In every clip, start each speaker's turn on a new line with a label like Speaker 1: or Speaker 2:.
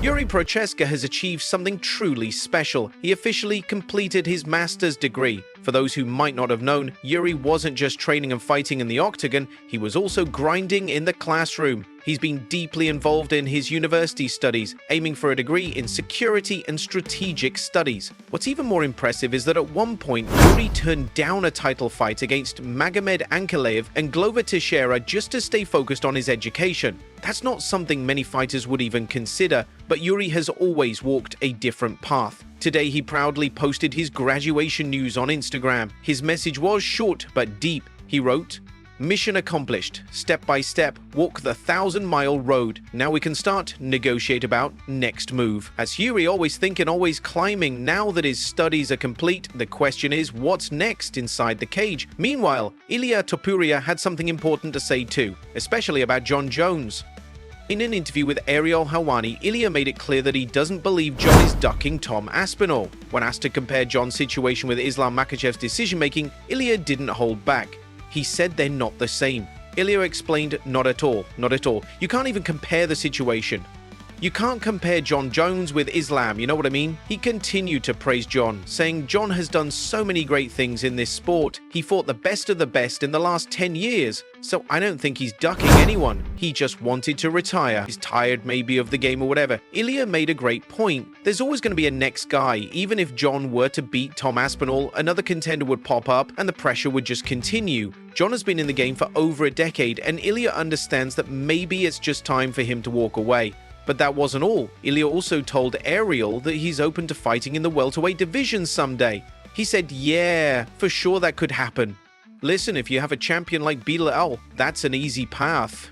Speaker 1: Yuri Prochazka has achieved something truly special. He officially completed his master's degree. For those who might not have known, Yuri wasn't just training and fighting in the octagon, he was also grinding in the classroom. He's been deeply involved in his university studies, aiming for a degree in security and strategic studies. What's even more impressive is that at one point, Yuri turned down a title fight against Magomed Ankalaev and Glover Teixeira just to stay focused on his education. That's not something many fighters would even consider, but Yuri has always walked a different path. Today, he proudly posted his graduation news on Instagram. His message was short but deep. He wrote, "Mission accomplished. Step by step, walk the 1,000-mile road. Now we can start negotiate about next move." As Yuri always thinking, always climbing, now that his studies are complete, the question is what's next inside the cage? Meanwhile, Ilia Topuria had something important to say too, especially about Jon Jones. In an interview with Ariel Helwani, Ilia made it clear that he doesn't believe Jon is ducking Tom Aspinall. When asked to compare Jon's situation with Islam Makhachev's decision-making, Ilia didn't hold back. He said they're not the same. Ilia explained, not at all, not at all. You can't even compare the situation. You can't compare Jon Jones with Islam, you know what I mean? He continued to praise Jon, saying Jon has done so many great things in this sport. He fought the best of the best in the last 10 years. So I don't think he's ducking anyone. He just wanted to retire. He's tired maybe of the game or whatever. Ilia made a great point. There's always going to be a next guy. Even if Jon were to beat Tom Aspinall, another contender would pop up and the pressure would just continue. Jon has been in the game for over a decade and Ilia understands that maybe it's just time for him to walk away. But that wasn't all. Ilia also told Ariel that he's open to fighting in the welterweight division someday. He said, yeah, for sure that could happen. Listen, if you have a champion like Belal, that's an easy path.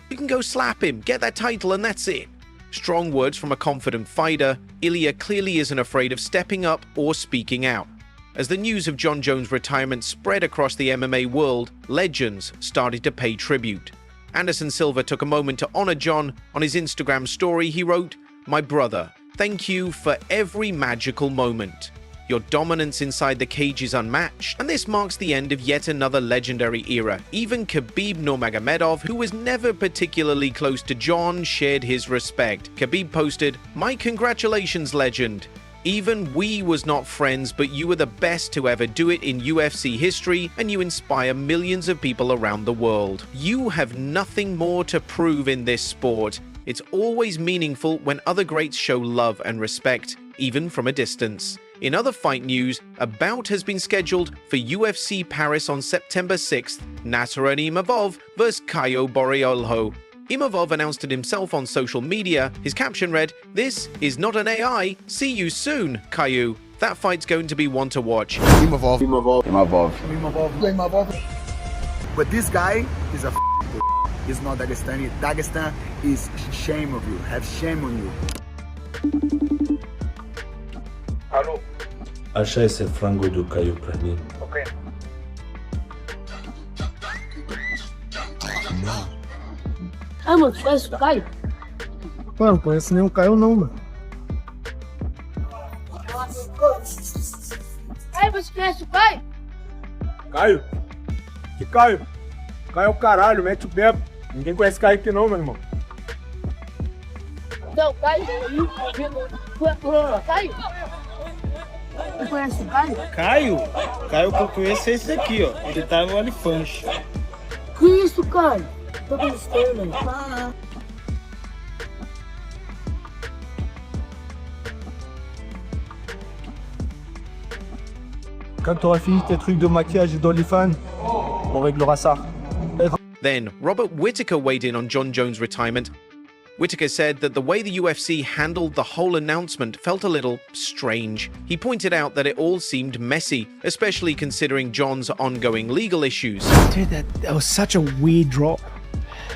Speaker 1: You can go slap him, get that title, and that's it. Strong words from a confident fighter, Ilia clearly isn't afraid of stepping up or speaking out. As the news of Jon Jones' retirement spread across the MMA world, legends started to pay tribute. Anderson Silva took a moment to honor Jon. On his Instagram story, he wrote, "My brother, thank you for every magical moment. Your dominance inside the cage is unmatched, and this marks the end of yet another legendary era. Even Khabib Nurmagomedov, who was never particularly close to Jon, shared his respect." Khabib posted, "My congratulations, legend. Even we was not friends, but you were the best to ever do it in UFC history, and you inspire millions of people around the world. You have nothing more to prove in this sport. It's always meaningful when other greats show love and respect, even from a distance." In other fight news, a bout has been scheduled for UFC Paris on September 6th, Nasser Imavov vs Caio Borralho. Imavov announced it himself on social media. His caption read, "This is not an AI. See you soon, Caio." That fight's going to be one to watch.
Speaker 2: Imavov. But this guy is a He's not Dagestani. Dagestan is shame of you. Have shame on you.
Speaker 3: Alô?
Speaker 4: Achei esse frango do Caio para mim.
Speaker 3: Ok.
Speaker 5: Ah, mano, tu conhece o Caio?
Speaker 6: Pô, não conheço nenhum Caio não, mano.
Speaker 5: Caio, você conhece o Caio?
Speaker 6: Caio? Que Caio? Caio é o caralho, mete o bebo. Ninguém conhece Caio aqui não, meu irmão.
Speaker 5: Não, Caio. Caio? Você conhece o Caio?
Speaker 7: Caio? Caio que eu conheço é esse aqui, ó. Ele tá no Olifante.
Speaker 5: Que isso, Caio? Tô gostando, mano.
Speaker 6: Quand t'auras fini tes trucs de maquillage et d'Olifant, on réglera ça.
Speaker 1: Then, Robert Whittaker weighed in on Jon Jones' retirement. Whittaker said that the way the UFC handled the whole announcement felt a little strange. He pointed out that it all seemed messy, especially considering Jon's ongoing legal issues.
Speaker 8: Dude, that was such a weird drop.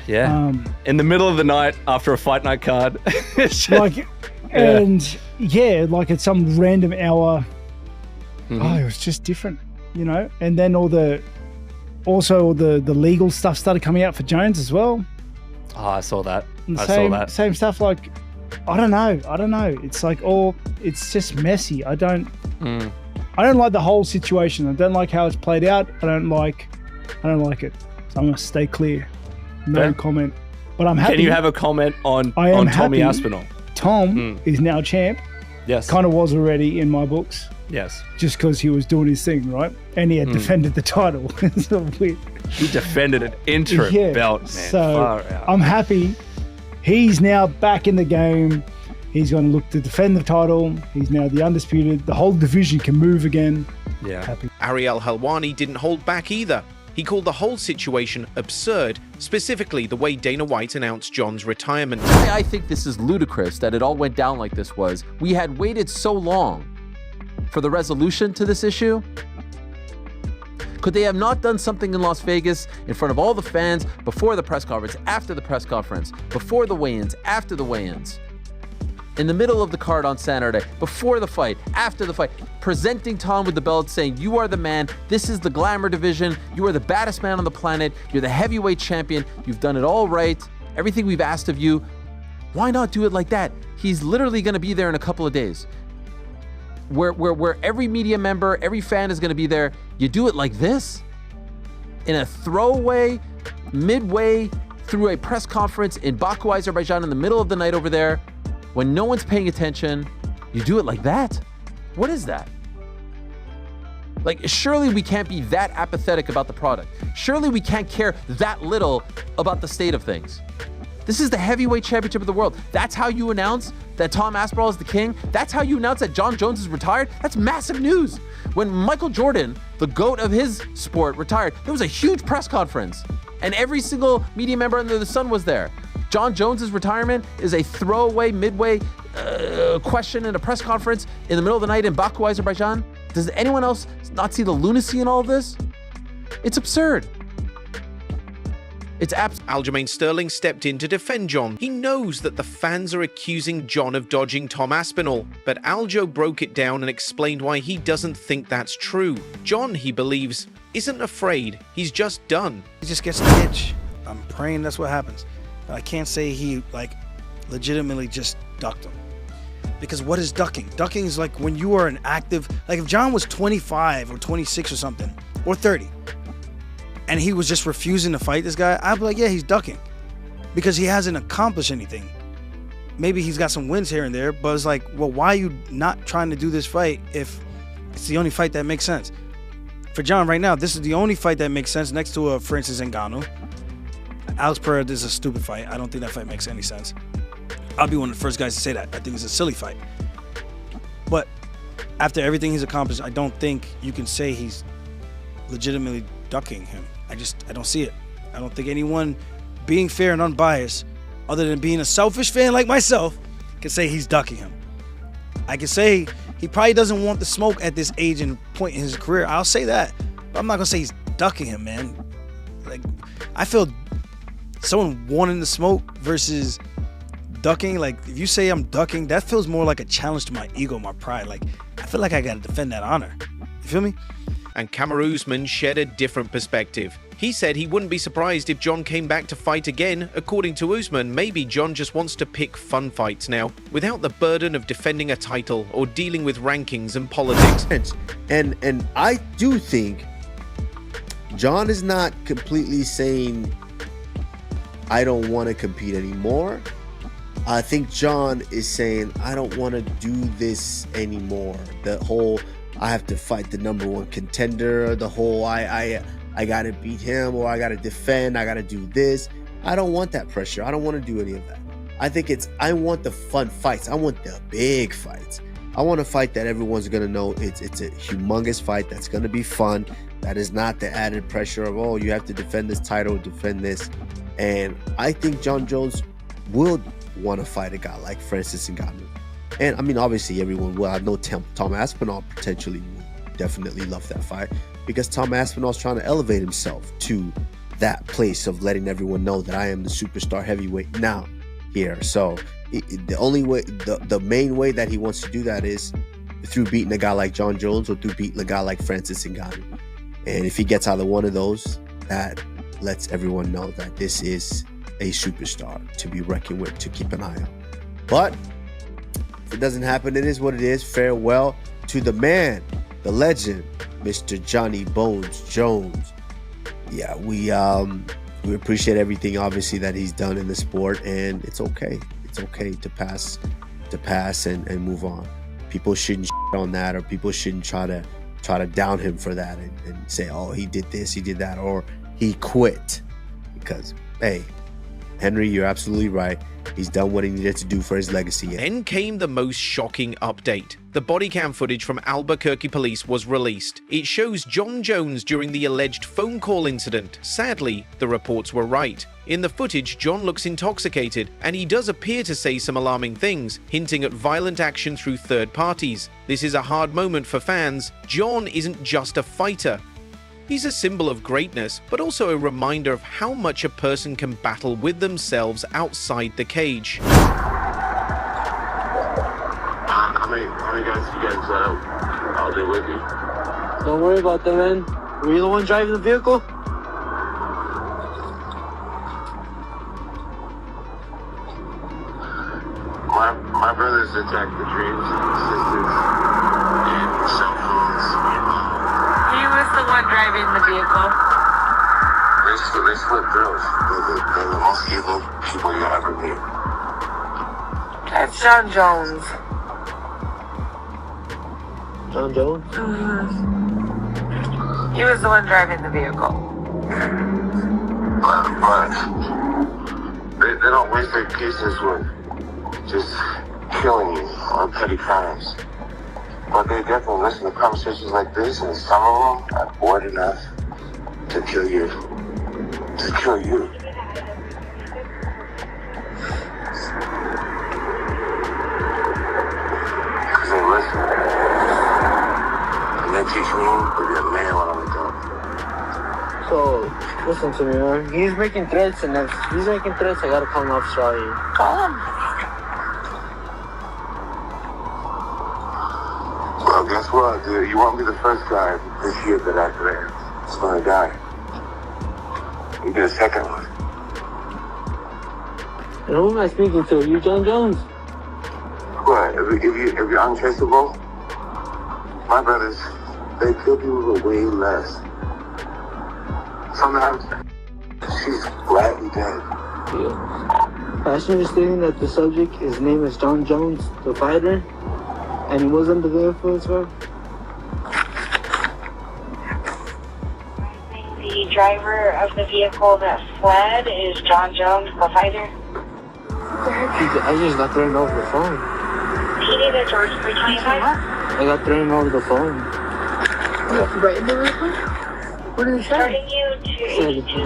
Speaker 9: Yeah. In the middle of the night after a fight night card.
Speaker 8: And like at some random hour. Mm-hmm. Oh, it was just different, you know? And then all the legal stuff started coming out for Jones as well.
Speaker 9: Oh, I saw that.
Speaker 8: Same stuff, like, I don't know. It's like it's just messy. I don't like the whole situation. I don't like how it's played out. I don't like it. So I'm gonna stay clear. No comment. But I'm happy.
Speaker 9: Can you have a comment on Tommy Aspinall?
Speaker 8: Tom is now champ.
Speaker 9: Yes.
Speaker 8: Kind of was already in my books.
Speaker 9: Yes.
Speaker 8: Just because he was doing his thing, right? And he had defended the title. It's so weird.
Speaker 9: He defended an interim belt, man.
Speaker 8: So
Speaker 9: Far out.
Speaker 8: I'm happy. He's now back in the game. He's going to look to defend the title. He's now the undisputed. The whole division can move again.
Speaker 9: Yeah.
Speaker 8: Happy.
Speaker 1: Ariel Helwani didn't hold back either. He called the whole situation absurd, specifically the way Dana White announced Jon's retirement.
Speaker 10: I think this is ludicrous that it all went down like this was. We had waited so long for the resolution to this issue. Could they have not done something in Las Vegas in front of all the fans before the press conference, after the press conference, before the weigh-ins, after the weigh-ins? In the middle of the card on Saturday, before the fight, after the fight, presenting Tom with the belt, saying, you are the man, this is the glamour division, you are the baddest man on the planet, you're the heavyweight champion, you've done it all right, everything we've asked of you. Why not do it like that? He's literally going to be there in a couple of days. Where every media member, every fan is going to be there. You do it like this? In a throwaway, midway through a press conference in Baku, Azerbaijan, in the middle of the night over there, when no one's paying attention, you do it like that? What is that? Like, surely we can't be that apathetic about the product. Surely we can't care that little about the state of things. This is the heavyweight championship of the world. That's how you announce that Tom Aspinall is the king? That's how you announce that Jon Jones is retired? That's massive news. When Michael Jordan, the GOAT of his sport, retired, there was a huge press conference, and every single media member under the sun was there. Jon Jones' retirement is a throwaway, midway question in a press conference in the middle of the night in Baku, Azerbaijan. Does anyone else not see the lunacy in all of this? It's absurd. It's
Speaker 1: Aljamain Sterling stepped in to defend Jon. He knows that the fans are accusing Jon of dodging Tom Aspinall, but Aljo broke it down and explained why he doesn't think that's true. Jon, he believes, isn't afraid. He's just done.
Speaker 11: He just gets the itch. I'm praying that's what happens. But I can't say he, legitimately just ducked him. Because what is ducking? Ducking is like when you are an active... Like if Jon was 25 or 26 or something, or 30, and he was just refusing to fight this guy, I'd be like, yeah, he's ducking. Because he hasn't accomplished anything. Maybe he's got some wins here and there, but it's like, well, why are you not trying to do this fight if it's the only fight that makes sense? For Jon right now, this is the only fight that makes sense next to, for instance, Ngannou. Alex Pereira, this is a stupid fight. I don't think that fight makes any sense. I'll be one of the first guys to say that. I think it's a silly fight. But after everything he's accomplished, I don't think you can say he's legitimately ducking him. I don't see it. I don't think anyone being fair and unbiased, other than being a selfish fan like myself, can say he's ducking him. I can say he probably doesn't want the smoke at this age and point in his career. I'll say that. But I'm not going to say he's ducking him, man. Like, I feel someone wanting the smoke versus ducking. Like, if you say I'm ducking, that feels more like a challenge to my ego, my pride. Like, I feel like I got to defend that honor. You feel me?
Speaker 1: And Kamaru Usman shared a different perspective. He said he wouldn't be surprised if Jon came back to fight again. According to Usman, maybe Jon just wants to pick fun fights now, without the burden of defending a title or dealing with rankings and politics.
Speaker 12: And I do think Jon is not completely saying, I don't want to compete anymore. I think Jon is saying, I don't want to do this anymore. The whole, I have to fight the #1 contender, the whole I gotta beat him, or I gotta defend, I gotta do this. I don't want that pressure. I don't want to do any of that. I think I want the fun fights. I want the big fights. I want a fight that everyone's gonna know it's a humongous fight that's gonna be fun. That is not the added pressure of, oh, you have to defend this title, defend this. And I think Jon Jones will want to fight a guy like Francis Ngannou. And I mean, obviously everyone will. I know Tom Aspinall potentially will definitely love that fight, because Tom Aspinall is trying to elevate himself to that place of letting everyone know that I am the superstar heavyweight now here. So the only way, the main way that he wants to do that is through beating a guy like Jon Jones or through beating a guy like Francis Ngannou. And if he gets either one of those, that lets everyone know that this is a superstar to be reckoned with, to keep an eye on. But if it doesn't happen, it is what it is. Farewell to the man, the legend, Mr. Johnny Bones Jones. Yeah, we appreciate everything, obviously, that he's done in the sport, and it's okay. It's okay to pass to pass and move on. People shouldn't shit on that, or people shouldn't try to down him for that and say, oh, he did this, he did that, or he quit. Because, hey, Henry, you're absolutely right. He's done what he needed to do for his legacy.
Speaker 1: Then came the most shocking update. The body cam footage from Albuquerque police was released. It shows Jon Jones during the alleged phone call incident. Sadly, the reports were right. In the footage, Jon looks intoxicated, and he does appear to say some alarming things, hinting at violent action through third parties. This is a hard moment for fans. Jon isn't just a fighter. He's a symbol of greatness, but also a reminder of how much a person can battle with themselves outside the cage.
Speaker 3: How many guys you guys out there with you?
Speaker 7: Don't worry about that, man. Were you the one driving the vehicle?
Speaker 3: My brothers attacked the dreams, sisters, and cell phones.
Speaker 13: He was the one driving the vehicle.
Speaker 3: They slip through us. They're the most evil people you'll ever meet.
Speaker 13: That's Jon Jones.
Speaker 7: Jon Jones?
Speaker 13: Mm-hmm. He was the one driving the vehicle.
Speaker 3: But they don't waste their cases with just killing you on petty crimes. But they definitely listen to conversations like this, and some of them are bored enough to kill you. To kill you. Because they listen. And they teach me to be a man when I'm a dog.
Speaker 7: So, listen to me, man. He's making threats, and if he's making threats, I gotta call him off sorry.
Speaker 13: Call him.
Speaker 3: Well, guess what, dude? You won't be the first guy this year that I threatened. It's gonna die. You be the second one.
Speaker 7: And who am I speaking to? You, Jon Jones?
Speaker 3: What? If you're untraceable, my brothers, they kill people with way less. Sometimes she's gladly dead.
Speaker 7: Yeah. Fashion understanding that the subject, his name is Jon Jones, the fighter, and he was under the influence, bro?
Speaker 13: The driver of the vehicle that fled is Jon Jones, the fighter.
Speaker 7: I just got thrown over the phone.
Speaker 13: He needed George 325.
Speaker 7: I got thrown over the phone.
Speaker 5: Right in the vehicle? What did he say?
Speaker 13: Starting you to 82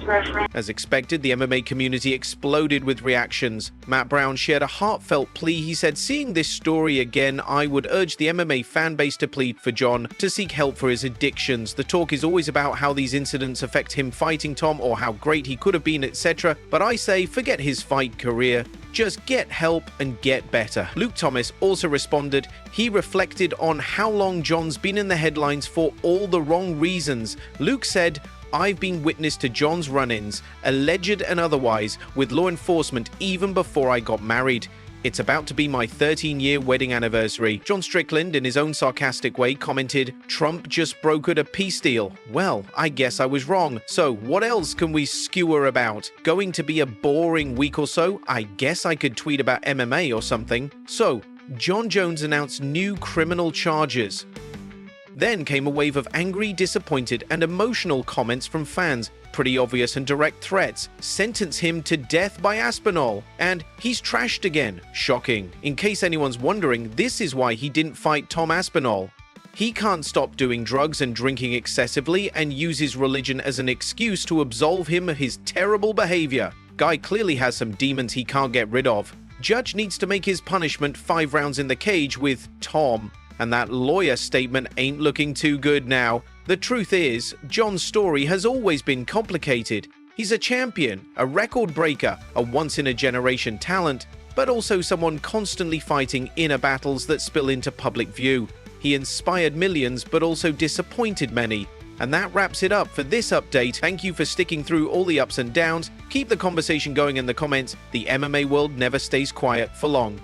Speaker 13: reference.
Speaker 1: As expected, the MMA community exploded with reactions. Matt Brown shared a heartfelt plea. He said, "Seeing this story again, I would urge the MMA fan base to plead for Jon to seek help for his addictions. The talk is always about how these incidents affect him fighting Tom or how great he could have been, etc. But I say, forget his fight career. Just get help and get better." Luke Thomas also responded. He reflected on how long Jon's been in the headlines for all the wrong reasons. Luke said, "I've been witness to Jon's run-ins, alleged and otherwise, with law enforcement even before I got married. It's about to be my 13-year wedding anniversary." John Strickland, in his own sarcastic way, commented, "Trump just brokered a peace deal. Well, I guess I was wrong. So what else can we skewer about? Going to be a boring week or so? I guess I could tweet about MMA or something." So, Jon Jones announced new criminal charges. Then came a wave of angry, disappointed, and emotional comments from fans. Pretty obvious and direct threats. "Sentence him to death by Aspinall," and "he's trashed again." Shocking. In case anyone's wondering, this is why he didn't fight Tom Aspinall. He can't stop doing drugs and drinking excessively and uses religion as an excuse to absolve him of his terrible behavior. Guy clearly has some demons he can't get rid of. Judge needs to make his punishment 5 rounds in the cage with Tom. And that lawyer statement ain't looking too good now. The truth is, Jon's story has always been complicated. He's a champion, a record breaker, a once-in-a-generation talent, but also someone constantly fighting inner battles that spill into public view. He inspired millions, but also disappointed many. And that wraps it up for this update. Thank you for sticking through all the ups and downs. Keep the conversation going in the comments. The MMA world never stays quiet for long.